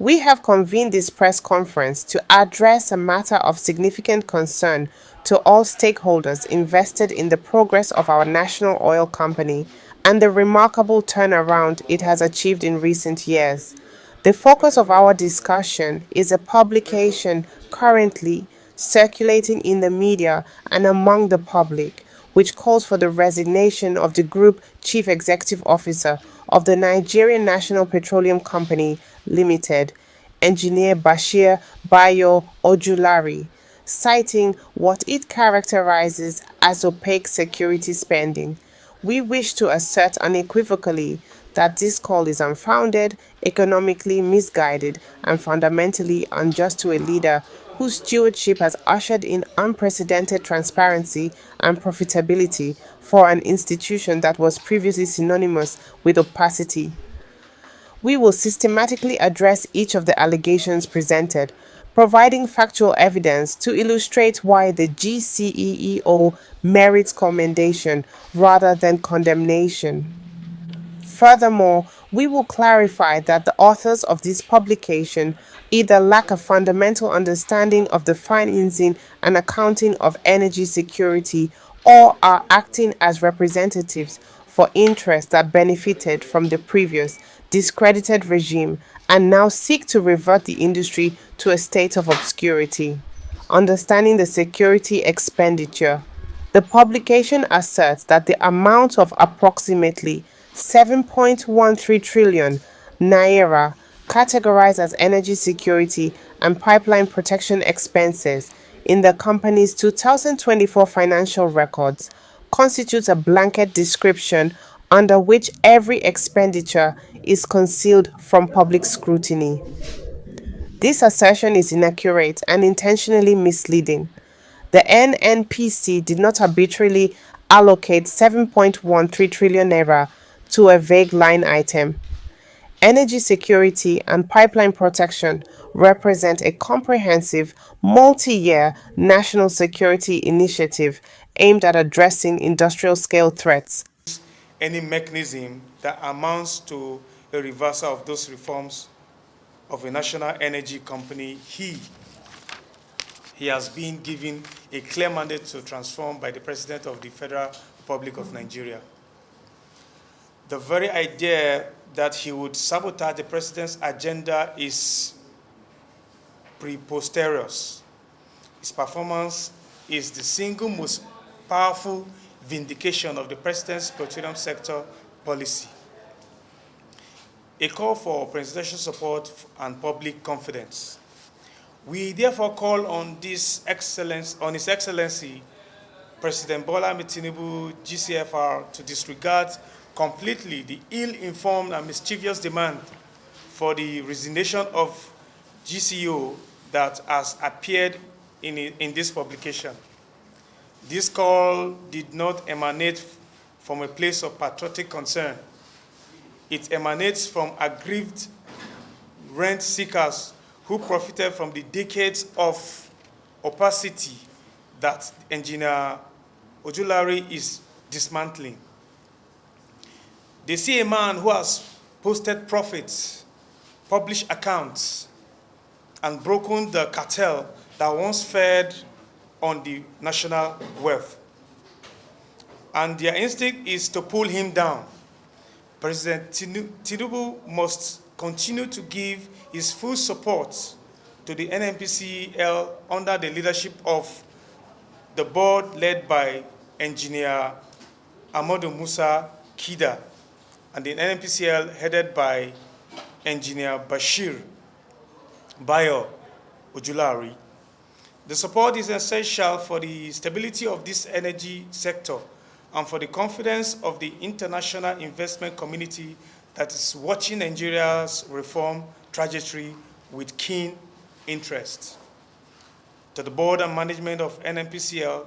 We have convened this press conference to address a matter of significant concern to all stakeholders invested in the progress of our national oil company and the remarkable turnaround it has achieved in recent years. The focus of our discussion is a publication currently circulating in the media and among the public, which calls for the resignation of the Group Chief Executive Officer of the Nigerian National Petroleum Company Limited, Engineer Bashir Bayo Ojulari, citing what it characterizes as opaque security spending. We wish to assert unequivocally that this call is unfounded, economically misguided, and fundamentally unjust to a leader whose stewardship has ushered in unprecedented transparency and profitability for an institution that was previously synonymous with opacity. We will systematically address each of the allegations presented, providing factual evidence to illustrate why the GCEEO merits commendation rather than condemnation. Furthermore, we will clarify that the authors of this publication either lack a fundamental understanding of the financing and accounting of energy security or are acting as representatives for interests that benefited from the previous discredited regime and now seek to revert the industry to a state of obscurity. Understanding the security expenditure. The publication asserts that the amount of approximately 7.13 trillion naira categorized as energy security and pipeline protection expenses in the company's 2024 financial records constitutes a blanket description under which every expenditure is concealed from public scrutiny. This assertion is inaccurate and intentionally misleading. The NNPC did not arbitrarily allocate 7.13 trillion naira to a vague line item. Energy security and pipeline protection represent a comprehensive, multi-year national security initiative aimed at addressing industrial-scale threats. Any mechanism that amounts to a reversal of those reforms of a national energy company, he has been given a clear mandate to transform by the President of the Federal Republic of Nigeria. The very idea that he would sabotage the President's agenda is preposterous. His performance is the single most powerful vindication of the President's petroleum sector policy. A call for presidential support and public confidence. We therefore call on His Excellency, President Bola Ahmed Tinubu, GCFR, to disregard completely the ill-informed and mischievous demand for the resignation of GCO that has appeared in this publication. This call did not emanate from a place of patriotic concern. It emanates from aggrieved rent seekers who profited from the decades of opacity that Engineer Ojulari is dismantling. They see a man who has posted profits, published accounts, and broken the cartel that once fed on the national wealth. And their instinct is to pull him down. President Tinubu must continue to give his full support to the NNPCL under the leadership of the board led by Engineer Amadou Musa Kida and the NNPCL headed by Engineer Bashir Bayo Ojulari. The support is essential for the stability of this energy sector and for the confidence of the international investment community that is watching Nigeria's reform trajectory with keen interest. To the board and management of NNPCL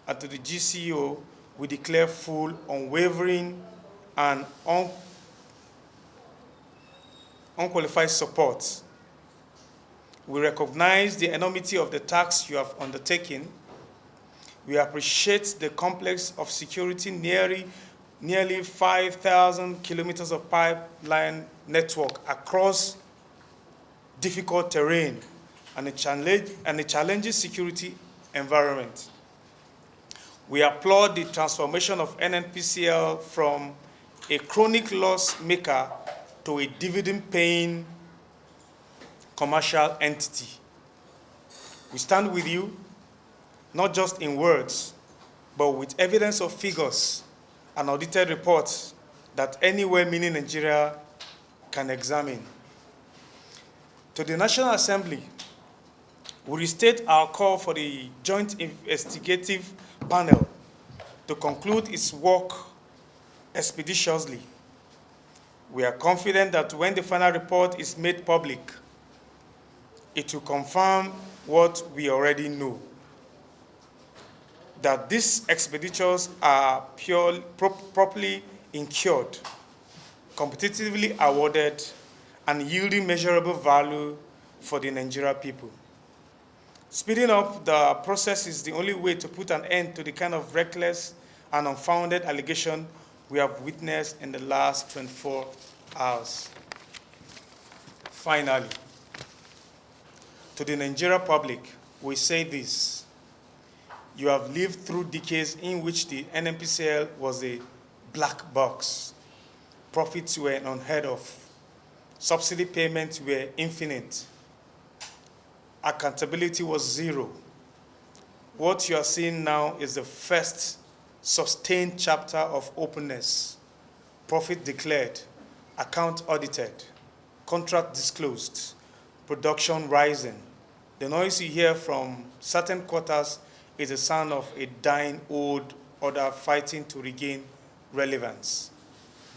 and to the GCO, we declare full, unwavering, and unqualified support. We recognize the enormity of the task you have undertaken. We appreciate the complex of security nearly 5,000 kilometers of pipeline network across difficult terrain, and a challenging security environment. We applaud the transformation of NNPCL from a chronic loss maker to a dividend-paying commercial entity. We stand with you, not just in words, but with evidence of figures and audited reports that any well-meaning Nigeria can examine. To the National Assembly, we restate our call for the Joint Investigative Panel to conclude its work expeditiously. We are confident that when the final report is made public, it will confirm what we already know, that these expenditures are properly incurred, competitively awarded, and yielding measurable value for the Nigerian people. Speeding up the process is the only way to put an end to the kind of reckless and unfounded allegation we have witnessed in the last 24 hours. Finally, to the Nigerian public, we say this: you have lived through decades in which the NNPCL was a black box. Profits were unheard of. Subsidy payments were infinite. Accountability was zero. What you are seeing now is the first sustained chapter of openness. Profit declared, account audited, contract disclosed, production rising. The noise you hear from certain quarters is the sound of a dying old order fighting to regain relevance.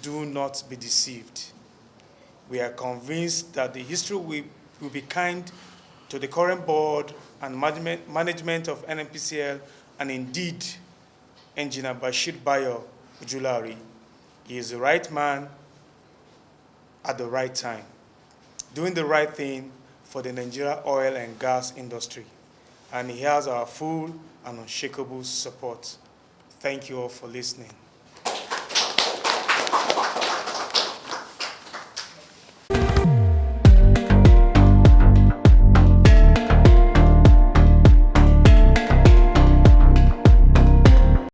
Do not be deceived. We are convinced that the history will be kind to the current board and management of NNPCL, and indeed, Engineer Bashir Bayo Ojulari. He is the right man at the right time, doing the right thing for the Nigeria oil and gas industry. And he has our full and unshakable support. Thank you all for listening.